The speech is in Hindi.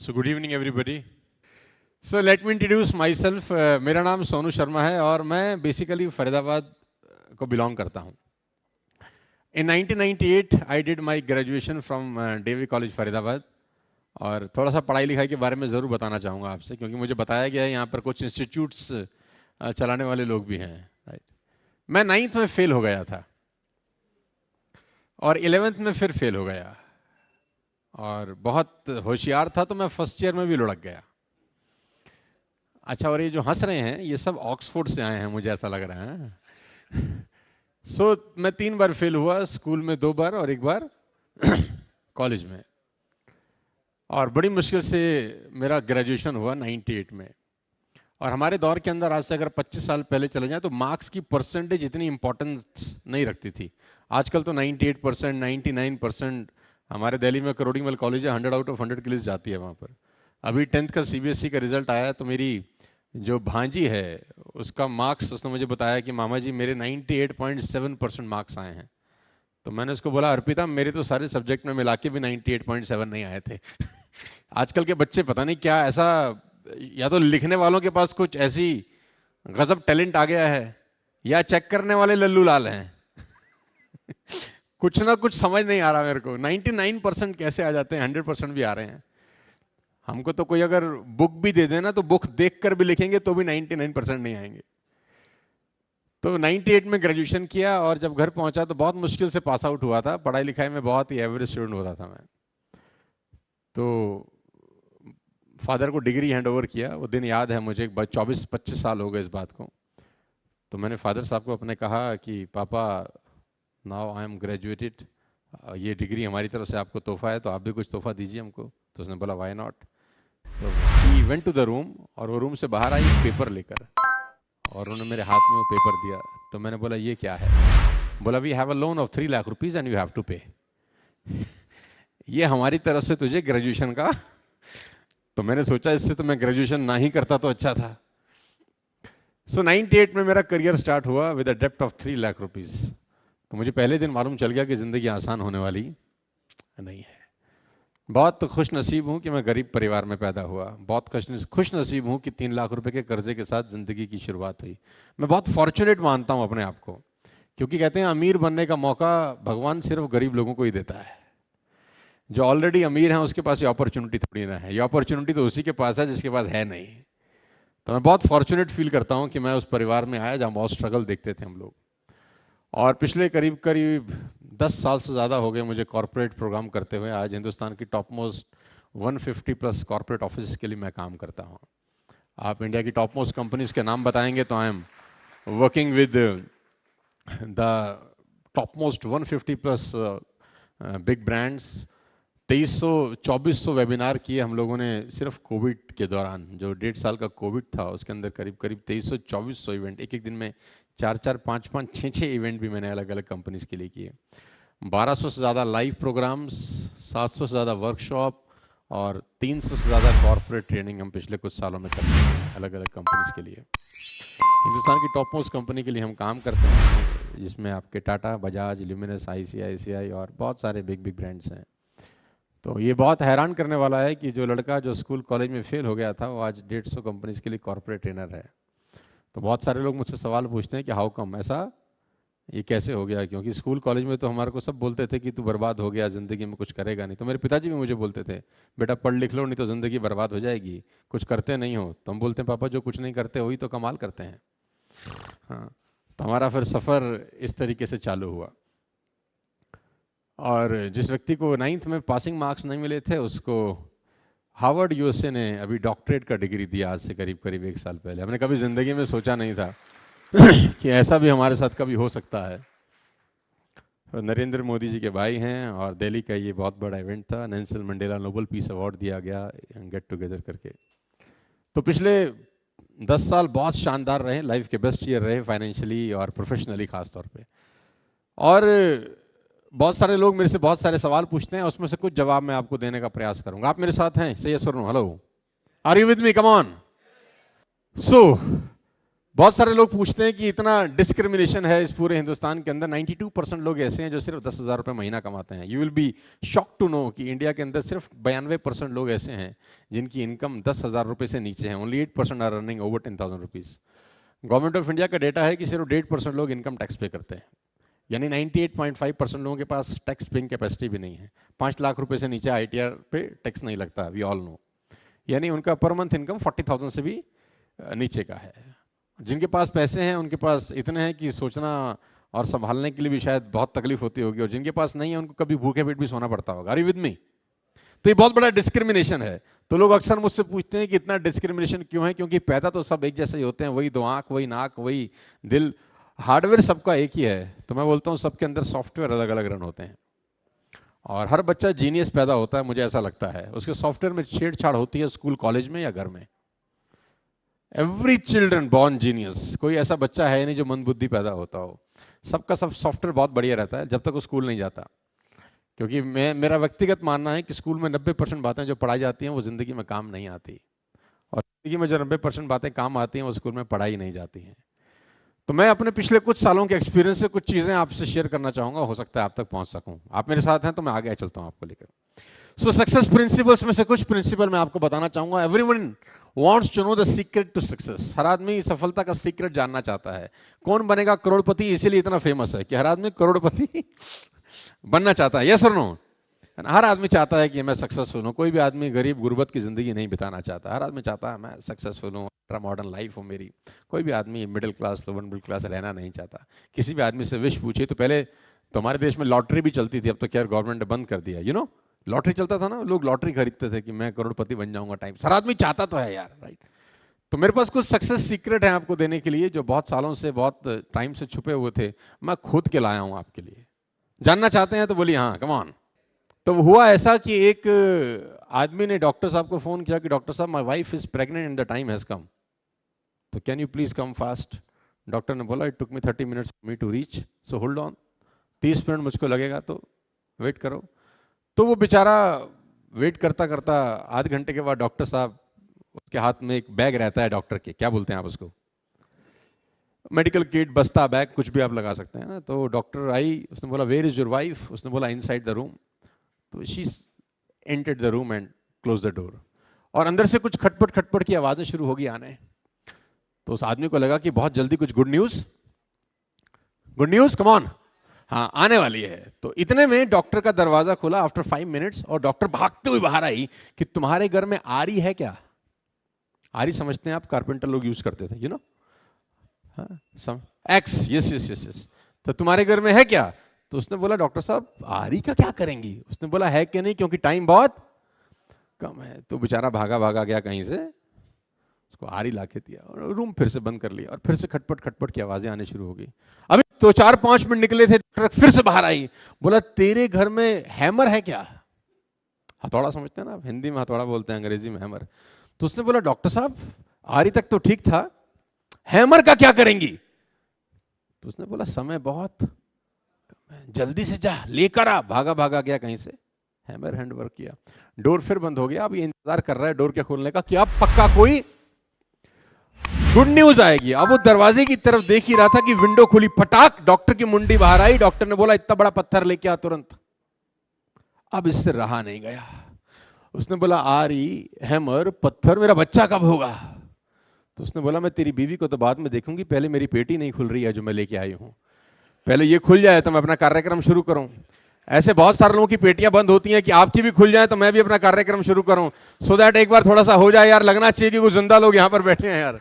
So good evening everybody. So let me introduce myself. मेरा नाम सोनू शर्मा है और मैं बेसिकली फरीदाबाद को बिलोंग करता हूँ. In 1998 I did my graduation from Devi College Faridabad. और थोड़ा सा पढ़ाई लिखाई के बारे में ज़रूर बताना चाहूँगा आपसे, क्योंकि मुझे बताया गया है यहाँ पर कुछ इंस्टीट्यूट्स चलाने वाले लोग भी हैं. राइट. मैं 9th में फेल हो गया था और 11th में फिर फेल हो गया और बहुत होशियार था तो मैं फर्स्ट ईयर में भी लुढ़क गया. अच्छा, और ये जो हंस रहे हैं ये सब ऑक्सफोर्ड से आए हैं, मुझे ऐसा लग रहा है. सो मैं 3 बार फेल हुआ, स्कूल में 2 बार और 1 बार कॉलेज में. और बड़ी मुश्किल से मेरा ग्रेजुएशन हुआ 98 में. और हमारे दौर के अंदर आज से अगर 25 साल पहले चले जाएं तो मार्क्स की परसेंटेज इतनी इंपॉर्टेंस नहीं रखती थी. आजकल तो 98%, 99%. हमारे दिल्ली में करोड़ीमल कॉलेज है, 100 आउट ऑफ 100 की लिस्ट जाती है वहाँ पर. अभी 10th का CBSE का रिजल्ट आया तो मेरी जो भांजी है उसका मार्क्स, उसने मुझे बताया कि मामा जी मेरे 98.7% मार्क्स आए हैं. तो मैंने उसको बोला, अर्पिता मेरे तो सारे सब्जेक्ट में मिला के भी 98.7 नहीं आए थे. आजकल के बच्चे पता नहीं क्या ऐसा, या तो लिखने वालों के पास कुछ ऐसी गजब टैलेंट आ गया है या चेक करने वाले लल्लू लाल हैं. कुछ ना कुछ समझ नहीं आ रहा मेरे को. 99% कैसे आ जाते हैं, 100% भी आ रहे हैं. हमको तो कोई अगर बुक भी दे देना तो बुक देखकर भी लिखेंगे तो भी 99% नहीं आएंगे. तो 98 में ग्रेजुएशन किया और जब घर पहुंचा तो बहुत मुश्किल से पास आउट हुआ था. पढ़ाई लिखाई में बहुत ही एवरेज स्टूडेंट होता था मैं. तो फादर को डिग्री हैंड ओवर किया. वो दिन याद है मुझे, 24-25 साल हो गए इस बात को. तो मैंने फादर साहब को अपने कहा कि पापा नाउ आई एम ग्रेजुएटेड, ये डिग्री हमारी तरफ से आपको तोहफा है तो आप भी कुछ तोहफा दीजिए हमको. तो उसने बोला व्हाई नॉट. तो he went to the room और वो रूम से बाहर आई पेपर लेकर और उन्होंने मेरे हाथ में वो पेपर दिया. तो मैंने बोला ये क्या है. बोला we have a loan of 3 lakh rupees and you have to pay. ये हमारी तरफ से तुझे ग्रेजुएशन का. तो मैंने सोचा इससे तो मैं ग्रेजुएशन ना ही करता तो अच्छा था. सो 98 में मेरा करियर स्टार्ट हुआ विद अ डेप्ट ऑफ 3 लाख रुपीज. तो मुझे पहले दिन मालूम चल गया कि जिंदगी आसान होने वाली नहीं है. बहुत खुश नसीब हूँ कि मैं गरीब परिवार में पैदा हुआ. बहुत खुश नसीब हूँ कि 3 लाख रुपए के कर्जे के साथ जिंदगी की शुरुआत हुई. मैं बहुत फॉर्चुनेट मानता हूँ अपने आप को, क्योंकि कहते हैं अमीर बनने का मौका भगवान सिर्फ गरीब लोगों को ही देता है. जो ऑलरेडी अमीर हैं उसके पास ये अपॉर्चुनिटी थोड़ी ना है. ये अपॉर्चुनिटी तो उसी के पास है जिसके पास है नहीं. तो मैं बहुत फॉर्चुनेट फील करता हूँ कि मैं उस परिवार में आया जहाँ बहुत स्ट्रगल देखते थे हम लोग. और पिछले करीब 10 साल से ज़्यादा हो गए मुझे कॉर्पोरेट प्रोग्राम करते हुए. आज हिंदुस्तान की टॉप मोस्ट 150+ कॉर्पोरेट ऑफिस के लिए मैं काम करता हूँ. आप इंडिया की टॉप मोस्ट कंपनीज के नाम बताएंगे तो I am working with the top most 150+ big brands. 2300-2400 webinar किए हम लोगों ने सिर्फ कोविड के दौरान. जो 1.5 साल का कोविड था उसके अंदर करीब 2300-2400 इवेंट, एक दिन में 4-4, 5-5, 6-6 इवेंट भी मैंने अलग अलग कंपनीज के लिए किए. 1200 से ज़्यादा लाइव प्रोग्राम्स, 700 से ज़्यादा वर्कशॉप और 300 से ज़्यादा कॉर्पोरेट ट्रेनिंग हम पिछले कुछ सालों में करते हैं अलग अलग कंपनीज के लिए. हिंदुस्तान की टॉप मोस्ट कंपनी के लिए हम काम करते हैं, जिसमें आपके टाटा, बजाज, ल्यूमिनस, ICICI और बहुत सारे बिग ब्रांड्स हैं. तो ये बहुत हैरान करने वाला है कि जो लड़का जो स्कूल कॉलेज में फेल हो गया था वो आज 150 कंपनीज के लिए कॉर्पोरेट ट्रेनर है. तो बहुत सारे लोग मुझसे सवाल पूछते हैं कि हाउ कम, ऐसा ये कैसे हो गया. क्योंकि स्कूल कॉलेज में तो हमारे को सब बोलते थे कि तू बर्बाद हो गया, ज़िंदगी में कुछ करेगा नहीं. तो मेरे पिताजी भी मुझे बोलते थे बेटा पढ़ लिख लो नहीं तो ज़िंदगी बर्बाद हो जाएगी, कुछ करते नहीं हो. तो हम बोलते हैं पापा जो कुछ नहीं करते वही तो कमाल करते हैं. हाँ, तो हमारा फिर सफ़र इस तरीके से चालू हुआ. और जिस व्यक्ति को 9th में पासिंग मार्क्स नहीं मिले थे उसको हार्वर्ड USA ने अभी डॉक्टरेट का डिग्री दिया आज से करीब 1 साल पहले. हमने कभी ज़िंदगी में सोचा नहीं था कि ऐसा भी हमारे साथ कभी हो सकता है. नरेंद्र मोदी जी के भाई हैं और दिल्ली का ये बहुत बड़ा इवेंट था. Nelson Mandela Nobel peace award दिया गया गेट टुगेदर करके. तो पिछले 10 साल बहुत शानदार रहे, लाइफ के बेस्ट ईयर रहे फाइनेंशियली और प्रोफेशनली खास तौर पे. और बहुत सारे लोग मेरे से बहुत सारे सवाल पूछते हैं, उसमें से कुछ जवाब मैं आपको देने का प्रयास करूंगा. आप मेरे साथ हैं? से यस और no. Hello, are you with me? Come on. So बहुत सारे लोग पूछते हैं कि इतना डिस्क्रिमिनेशन है इस पूरे हिंदुस्तान के अंदर। 92% लोग ऐसे हैं जो सिर्फ 10,000 रुपये महीना कमाते हैं। You will be shock to know कि इंडिया के अंदर सिर्फ 92% लोग ऐसे हैं जिनकी इनकम 10,000 रुपये से नीचे है। Only 8% are earning over 10,000 rupees. Government of India का डेटा है कि सिर्फ 1.5% लोग इनकम टैक्स पे करते हैं, यानी 98.5% लोगों के पास टैक्स पेइंग कैपेसिटी भी नहीं है। 5 लाख रुपए से नीचे ITR पे टैक्स नहीं लगता, वी ऑल नो। यानी उनका पर मंथ इनकम 40,000 से भी नीचे का है। जिनके पास पैसे हैं उनके पास इतने हैं कि सोचना और संभालने के लिए भी शायद बहुत तकलीफ होती होगी, और जिनके पास नहीं है उनको कभी भूखे पेट भी सोना पड़ता होगा। Are you with me? तो ये बहुत बड़ा डिस्क्रिमिनेशन है। तो लोग अक्सर मुझसे पूछते हैं कि इतना डिस्क्रिमिनेशन क्यों है? क्योंकि पैदा तो सब एक जैसे ही होते हैं, वही 2 आंख, वही नाक, वही दिल, हार्डवेयर सबका एक ही है। तो मैं बोलता हूँ सबके अंदर सॉफ्टवेयर अलग अलग रन होते हैं, और हर बच्चा जीनियस पैदा होता है, मुझे ऐसा लगता है। उसके सॉफ्टवेयर में छेड़छाड़ होती है स्कूल कॉलेज में या घर में। एवरी चिल्ड्रन बॉर्न जीनियस, कोई ऐसा बच्चा है नहीं जो मंदबुद्धि पैदा होता हो। सबका सब सॉफ्टवेयर बहुत बढ़िया रहता है जब तक वो स्कूल नहीं जाता। क्योंकि मेरा व्यक्तिगत मानना है कि स्कूल में 90% बातें जो पढ़ाई जाती हैं वो ज़िंदगी में काम नहीं आती, और ज़िंदगी में जो 90% बातें काम आती हैं वो स्कूल में पढ़ाई नहीं जाती हैं। तो मैं अपने पिछले कुछ सालों के एक्सपीरियंस से कुछ चीज़ें आपसे शेयर करना चाहूँगा, हो सकता है आप तक पहुँच सकूँ। आप मेरे साथ हैं तो मैं आगे चलता हूँ आपको लेकर। सो सक्सेस प्रिंसिपल्स में से कुछ प्रिंसिपल मैं आपको बताना चाहूँगा। Everyone wants to know the secret to success। हर आदमी सफलता का सीक्रेट जानना चाहता है। कौन बनेगा करोड़पति, इसीलिए इतना फेमस है कि हर आदमी करोड़पति बनना चाहता है। यस और नो? हर आदमी चाहता है कि मैं सक्सेसफुल हूँ। कोई भी आदमी गरीब गुर्बत की जिंदगी नहीं बिताना चाहता। हर आदमी चाहता है मैं सक्सेसफुल हूँ, मॉडर्न लाइफ हो मेरी। कोई भी आदमी middle class, lower middle class रहना नहीं चाहता। किसी भी आदमी से विश पूछिए तो पहले तो हमारे देश में लॉटरी भी चलती थी, अब तो क्या गवर्नमेंट ने बंद कर दिया। यू नो, लॉटरी चलता था ना, लोग लॉटरी खरीदते थे कि मैं करोड़पति बन जाऊंगा टाइम। हर आदमी चाहता तो है यार, राइट? तो मेरे पास कुछ सक्सेस सीक्रेट है आपको देने के लिए, जो बहुत सालों से, बहुत टाइम से छुपे हुए थे। मैं खुद के लाया हूं आपके लिए। जानना चाहते हैं तो बोलिए हाँ, कम ऑन। तो हुआ ऐसा कि एक आदमी ने डॉक्टर साहब को फोन किया कि डॉक्टर साहब, my wife is pregnant and the time has come, तो can you please come fast. Doctor ने बोला it took me 30 minutes for me to reach, so hold on. 30 minute मुझको लगेगा तो वेट करो। तो वो बेचारा वेट करता करता आधे घंटे के बाद डॉक्टर साहब, उसके हाथ में एक बैग रहता है डॉक्टर के, क्या बोलते हैं आप उसको, मेडिकल किट, बस्ता, बैग, कुछ भी आप लगा सकते हैं ना। तो डॉक्टर आई, उसने बोला वेयर इज योर वाइफ? उसने बोला इनसाइड द रूम। तो she entered the room and close the door, और अंदर से कुछ खटपट खटपट की आवाजें शुरू होगी आने। तो उस आदमी को लगा कि बहुत जल्दी कुछ गुड न्यूज कम ऑन, हाँ आने वाली है। तो इतने में डॉक्टर का दरवाजा खुला आफ्टर 5 मिनट्स, और डॉक्टर भागते हुए बाहर आई कि तुम्हारे घर में आरी है क्या? आरी समझते हैं आप, कारपेंटर लोग यूज करते थे, you know, x, yes yes yes yes. तो तुम्हारे घर में है क्या? तो उसने बोला डॉक्टर साहब आरी का क्या करेंगी? उसने बोला है कि नहीं, क्योंकि टाइम बहुत कम है। तो बेचारा भागा भागा गया कहीं से, उसको आरी लाके दिया और रूम फिर से बंद कर लिया, और फिर से खटपट खटपट की आवाजें आने शुरू हो गई। अभी तो 4-5 मिनट निकले थे, डॉक्टर फिर से बाहर आई, बोला तेरे घर में हैमर है क्या? हथौड़ा समझते हैं ना आप, हिंदी में हथौड़ा बोलते हैं, अंग्रेजी में हैमर। तो उसने बोला डॉक्टर साहब आरी तक तो ठीक था, हैमर का क्या करेंगी? तो उसने बोला समय बहुत, जल्दी से जा लेकर आ। भागा भागा गया कहीं से, हैमर हैंड वर्क किया, डोर फिर बंद हो गया। अब ये इंतजार कर रहा है डोर के खोलने का कि अब पक्का कोई गुड न्यूज आएगी। अब वो दरवाजे की तरफ देख ही रहा था कि विंडो खुली, फटाक डॉक्टर की मुंडी बाहर आई। डॉक्टर ने बोला इतना बड़ा पत्थर लेके आ तुरंत। अब इससे रहा नहीं गया, उसने बोला आरी, हैमर, पत्थर, मेरा बच्चा कब होगा? तो उसने बोला मैं तेरी बीवी को तो बाद में देखूंगी, पहले मेरी पेटी नहीं खुल रही है जो मैं लेके आई हूं, पहले ये खुल जाए तो मैं अपना कार्यक्रम शुरू करूं। ऐसे बहुत सारे लोगों की पेटियां बंद होती हैं कि आपकी भी खुल जाए तो मैं भी अपना कार्यक्रम शुरू करूं, सो दैट एक बार थोड़ा सा हो जाए यार, लगना चाहिए कि वो जिंदा लोग यहां पर बैठे हैं यार।